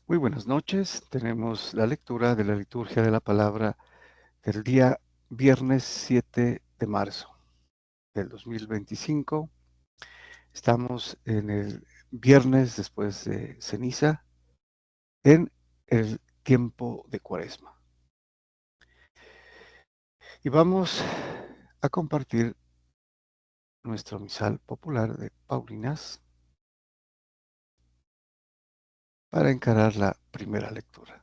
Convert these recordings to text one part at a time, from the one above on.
Muy buenas noches. Tenemos la lectura de la liturgia de la palabra del día viernes 7 de marzo del 2025. Estamos en el viernes después de ceniza, en el tiempo de Cuaresma. Y vamos a compartir nuestro misal popular de Paulinas para encarar la primera lectura.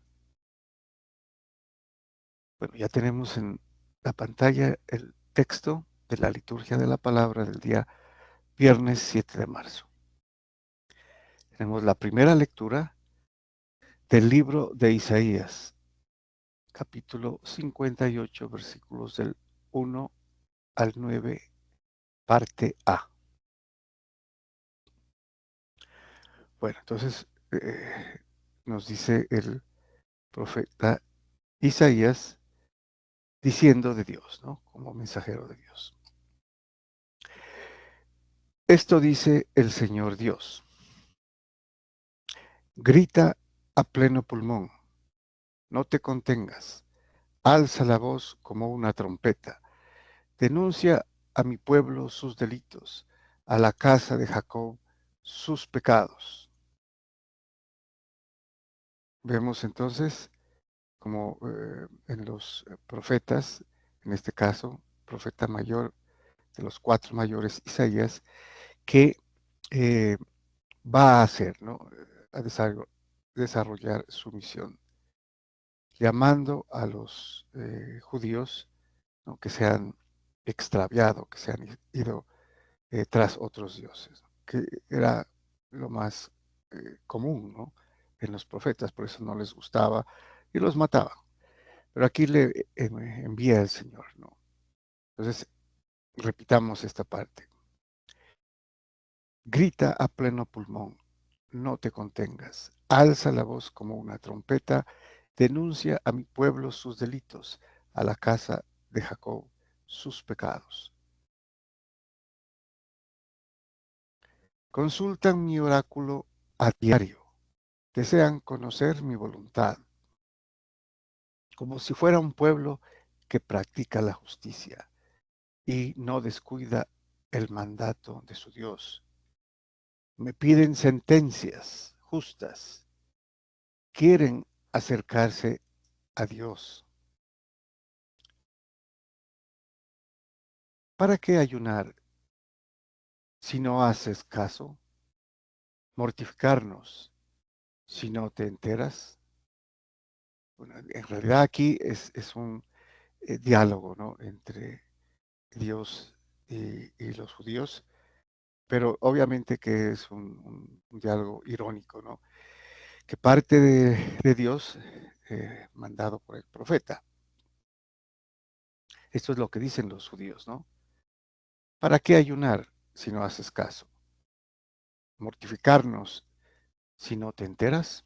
Bueno, ya tenemos en la pantalla el texto de la liturgia de la palabra del día viernes 7 de marzo. Tenemos la primera lectura del libro de Isaías, capítulo 58, versículos del 1 al 9, parte A. Bueno, entonces nos dice el profeta Isaías diciendo de Dios, ¿no? Como mensajero de Dios. Esto dice el Señor Dios. Grita a pleno pulmón, no te contengas, alza la voz como una trompeta, denuncia a mi pueblo sus delitos, a la casa de Jacob sus pecados. Vemos entonces como en los profetas, en este caso, profeta mayor de los 4 mayores, Isaías, que eh, va a hacer, ¿no? A desarrollar su misión, llamando a los judíos, ¿no? Que se han extraviado, que se han ido tras otros dioses, que era lo más común, ¿no? En los profetas, por eso no les gustaba y los mataban. Pero aquí le envía el Señor, ¿no? Entonces, repitamos esta parte. Grita a pleno pulmón, no te contengas, alza la voz como una trompeta, denuncia a mi pueblo sus delitos, a la casa de Jacob sus pecados. Consultan mi oráculo a diario, desean conocer mi voluntad, como si fuera un pueblo que practica la justicia y no descuida el mandato de su Dios. Me piden sentencias justas, quieren acercarse a Dios. ¿Para qué ayunar si no haces caso? ¿Mortificarnos si no te enteras? Bueno, en realidad aquí es un diálogo, ¿no? Entre Dios y los judíos, pero obviamente que es un diálogo irónico, ¿no? Que parte de Dios mandado por el profeta. Esto es lo que dicen los judíos, ¿no? ¿Para qué ayunar si no haces caso? ¿Mortificarnos si no te enteras?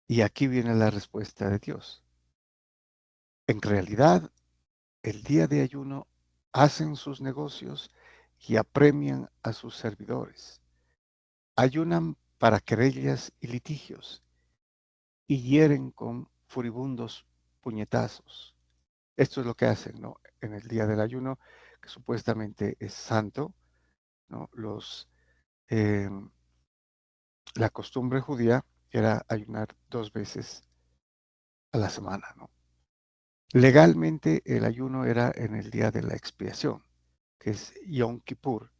Y aquí viene la respuesta de Dios. En realidad, el día de ayuno hacen sus negocios y apremian a sus servidores. Ayunan para querellas y litigios y hieren con furibundos puñetazos. Esto es lo que hacen, ¿no? En el día del ayuno, que supuestamente es santo, ¿no? Eh, la costumbre judía era ayunar 2 veces a la semana, ¿no? Legalmente el ayuno era en el día de la expiación, que es Yom Kippur,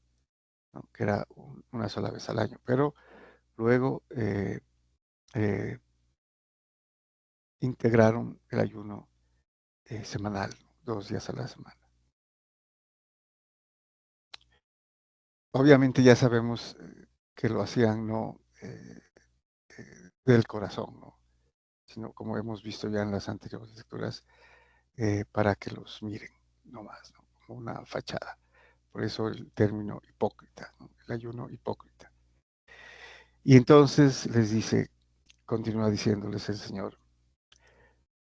¿no? Que era una sola vez al año, pero luego eh, integraron el ayuno semanal, 2 días a la semana. Obviamente ya sabemos que lo hacían no del corazón, ¿no? Sino como hemos visto ya en las anteriores lecturas, para que los miren, no más, ¿no? Como una fachada. Por eso el término hipócrita, ¿no? El ayuno hipócrita. Y entonces les dice, continúa diciéndoles el Señor,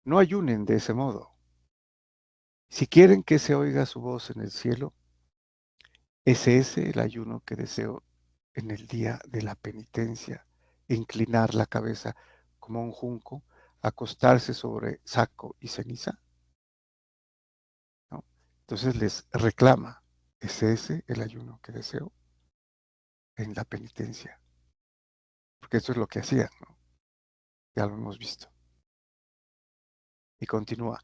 no ayunen de ese modo. Si quieren que se oiga su voz en el cielo, es ese el ayuno que deseo en el día de la penitencia inclinar la cabeza como un junco, acostarse sobre saco y ceniza, ¿no? Entonces les reclama, ¿es ese el ayuno que deseo? En la penitencia, porque eso es lo que hacían, ¿no? Ya lo hemos visto. Y continúa,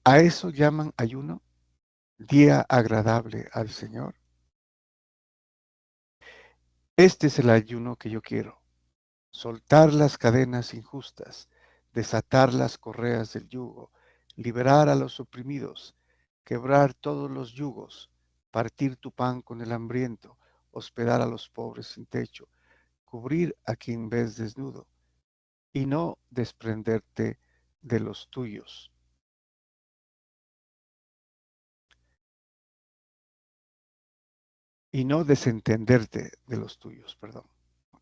¿a eso llaman ayuno? ¿Día agradable al Señor? Este es el ayuno que yo quiero: soltar las cadenas injustas, desatar las correas del yugo, liberar a los oprimidos, quebrar todos los yugos, partir tu pan con el hambriento, hospedar a los pobres sin techo, cubrir a quien ves desnudo, y no desprenderte de los tuyos. Y no desentenderte de los tuyos, perdón.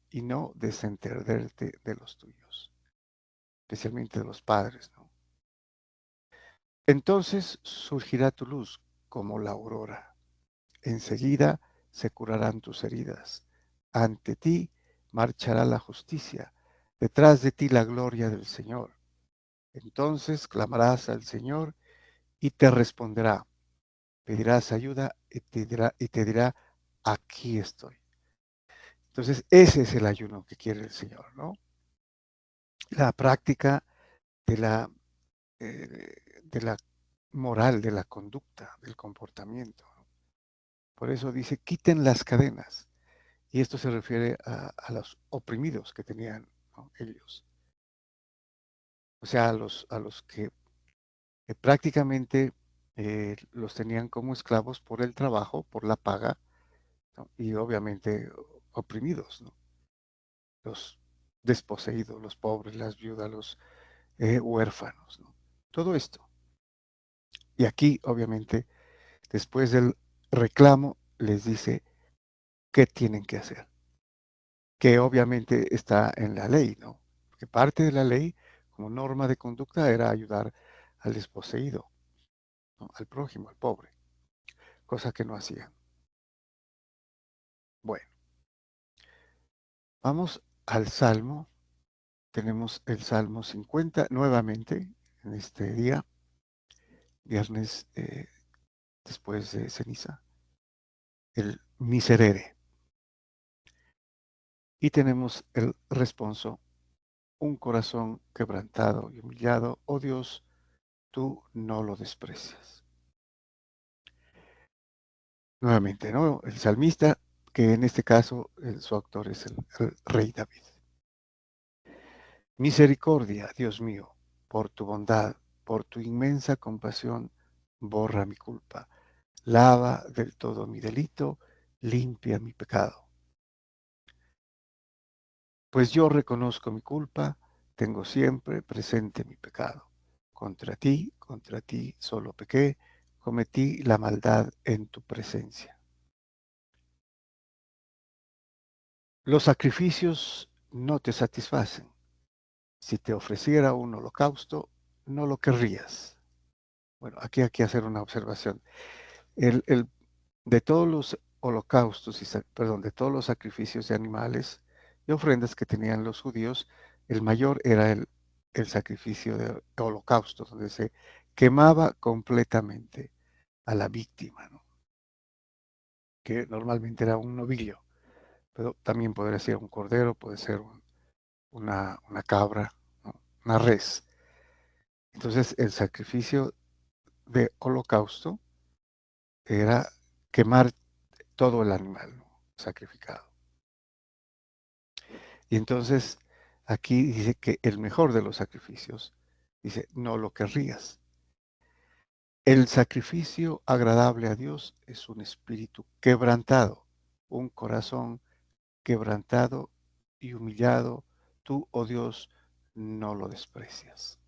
Y no desentenderte de los tuyos, especialmente de los padres, ¿no? Entonces surgirá tu luz como la aurora. Enseguida se curarán tus heridas. Ante ti marchará la justicia, detrás de ti la gloria del Señor. Entonces clamarás al Señor y te responderá. Pedirás ayuda y te dirá, aquí estoy. Entonces ese es el ayuno que quiere el Señor, ¿no? La práctica de la moral, de la conducta, del comportamiento. Por eso dice, quiten las cadenas. Y esto se refiere a los oprimidos que tenían, ¿no?, ellos. O sea, a los que prácticamente los tenían como esclavos por el trabajo, por la paga, ¿no? Y obviamente oprimidos, ¿no? Los desposeídos, los pobres, las viudas, los huérfanos, ¿no? Todo esto. Y aquí, obviamente, después del reclamo, les dice qué tienen que hacer, que obviamente está en la ley, ¿no? Porque parte de la ley, como norma de conducta, era ayudar al desposeído, ¿no?, al prójimo, al pobre, cosa que no hacían. Bueno, vamos al Salmo. Tenemos el Salmo 50 nuevamente en este día, viernes después de ceniza, el miserere. Y tenemos el responso: un corazón quebrantado y humillado, oh Dios, tú no lo desprecias. Nuevamente, ¿no? El salmista, que en este caso su autor es el rey David. Misericordia, Dios mío, por tu bondad, por tu inmensa compasión, borra mi culpa, lava del todo mi delito, limpia mi pecado. Pues yo reconozco mi culpa, tengo siempre presente mi pecado. Contra ti solo pequé, cometí la maldad en tu presencia. Los sacrificios no te satisfacen. Si te ofreciera un holocausto, no lo querrías. Bueno, aquí hay que hacer una observación. El, de todos los holocaustos, perdón, de todos los sacrificios de animales y ofrendas que tenían los judíos, el mayor era el sacrificio de holocausto, donde se quemaba completamente a la víctima, ¿no?, que normalmente era un novillo, pero también podría ser un cordero, puede ser una cabra, ¿no?, una res. Entonces, el sacrificio de holocausto era quemar todo el animal, ¿no?, sacrificado. Y entonces aquí dice que el mejor de los sacrificios, dice, no lo querrías. El sacrificio agradable a Dios es un espíritu quebrantado, un corazón quebrantado y humillado. Tú, oh Dios, no lo desprecias.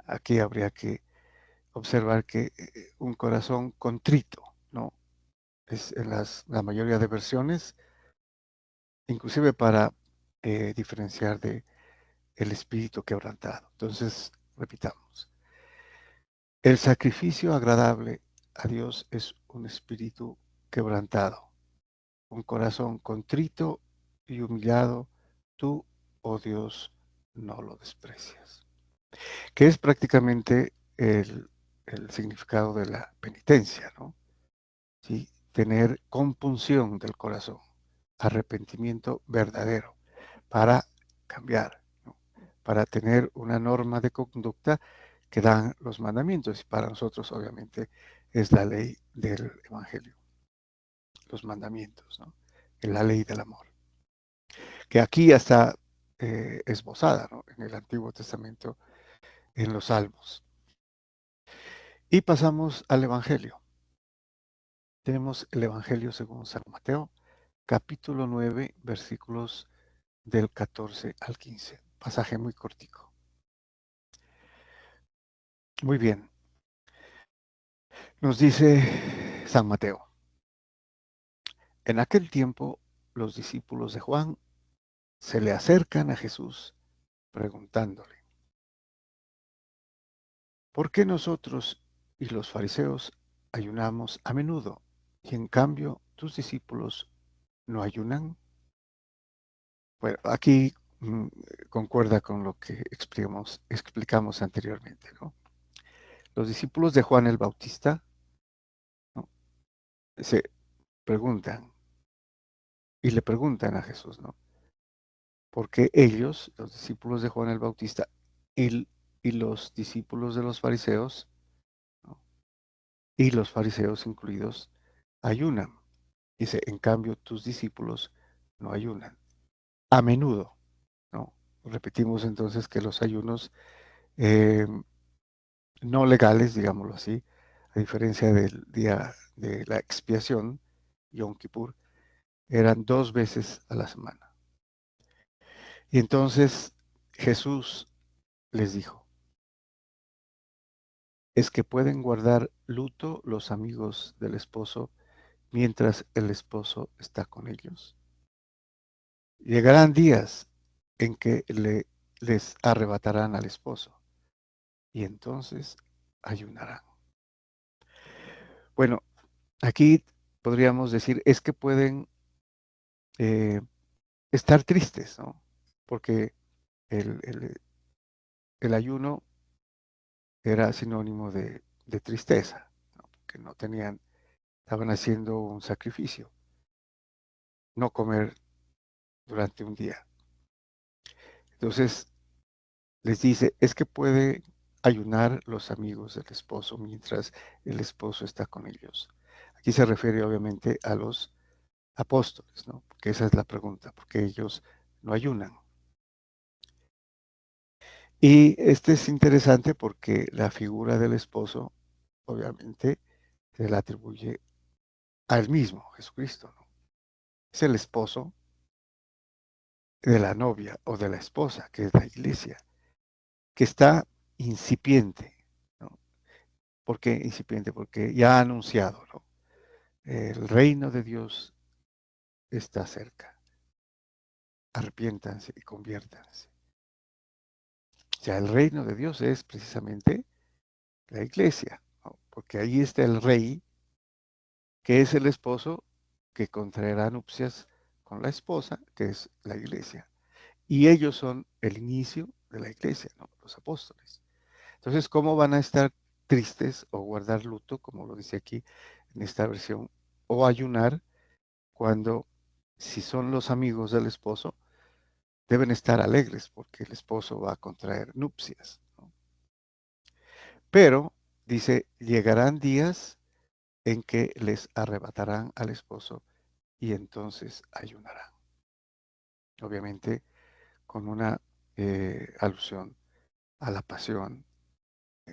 Aquí habría que observar que un corazón contrito, ¿no? Es en la mayoría de versiones, inclusive para diferenciar de el espíritu quebrantado. Entonces, repitamos. El sacrificio agradable a Dios es un espíritu quebrantado, un corazón contrito y humillado. tú, oh Dios, no lo desprecias. Que es prácticamente el significado de la penitencia, ¿no? ¿Sí? Tener compunción del corazón, arrepentimiento verdadero para cambiar, ¿no? Para tener una norma de conducta que dan los mandamientos. Y para nosotros, obviamente, es la ley del Evangelio, los mandamientos, ¿no? La ley del amor. Que aquí ya está esbozada, ¿no? En el Antiguo Testamento, en los Salmos. Y pasamos al Evangelio. Tenemos el Evangelio según San Mateo, capítulo 9, versículos del 14 al 15. Pasaje muy cortico. Muy bien. Nos dice San Mateo. En aquel tiempo, los discípulos de Juan se le acercan a Jesús preguntándole, ¿por qué nosotros y los fariseos ayunamos a menudo y en cambio tus discípulos no ayunan? Bueno, aquí concuerda con lo que explicamos anteriormente, ¿no? Los discípulos de Juan el Bautista, ¿no? Se preguntan y le preguntan a Jesús, ¿no? Porque ellos, los discípulos de Juan el Bautista y, y los discípulos de los fariseos, ¿no? Y los fariseos incluidos, ayunan. Dice, en cambio, tus discípulos no ayunan. A menudo, ¿no? Repetimos entonces que los ayunos eh, no legales, digámoslo así, a diferencia del día de la expiación, Yom Kippur, eran 2 veces a la semana. Y entonces Jesús les dijo, es que pueden guardar luto los amigos del esposo mientras el esposo está con ellos. Llegarán días en que les arrebatarán al esposo y entonces ayunarán. Bueno, aquí podríamos decir, es que pueden eh, estar tristes, ¿no? Porque el, el- el ayuno era sinónimo de tristeza, ¿no? Porque no tenían, estaban haciendo un sacrificio, no comer durante un día. Entonces les dice, es que puede ayunar los amigos del esposo mientras el esposo está con ellos. Aquí se refiere obviamente a los apóstoles, ¿no? Porque esa es la pregunta, porque ellos no ayunan. Y este es interesante porque la figura del esposo, obviamente, se la atribuye a él mismo, Jesucristo, ¿no? Es el esposo de la novia o de la esposa, que es la iglesia, que está incipiente, ¿no? ¿Por qué incipiente? Porque ya ha anunciado, ¿no? El reino de Dios está cerca. Arrepiéntanse y conviértanse. O sea, el reino de Dios es precisamente la iglesia, ¿no? Porque ahí está el rey, que es el esposo que contraerá nupcias con la esposa, que es la iglesia. Y ellos son el inicio de la iglesia, ¿no? Los apóstoles. Entonces, ¿cómo van a estar tristes o guardar luto, como lo dice aquí en esta versión, o ayunar cuando, si son los amigos del esposo, deben estar alegres porque el esposo va a contraer nupcias, ¿no? Pero, dice, llegarán días en que les arrebatarán al esposo y entonces ayunarán. Obviamente, con una alusión a la pasión,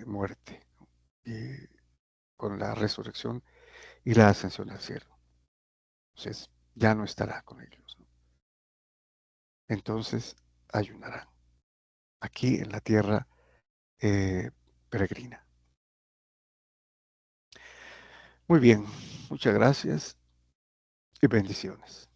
muerte, ¿no? Y con la resurrección y la ascensión al cielo. Entonces, ya no estará con ellos, ¿no? Entonces, ayunarán aquí en la tierra peregrina. Muy bien, muchas gracias y bendiciones.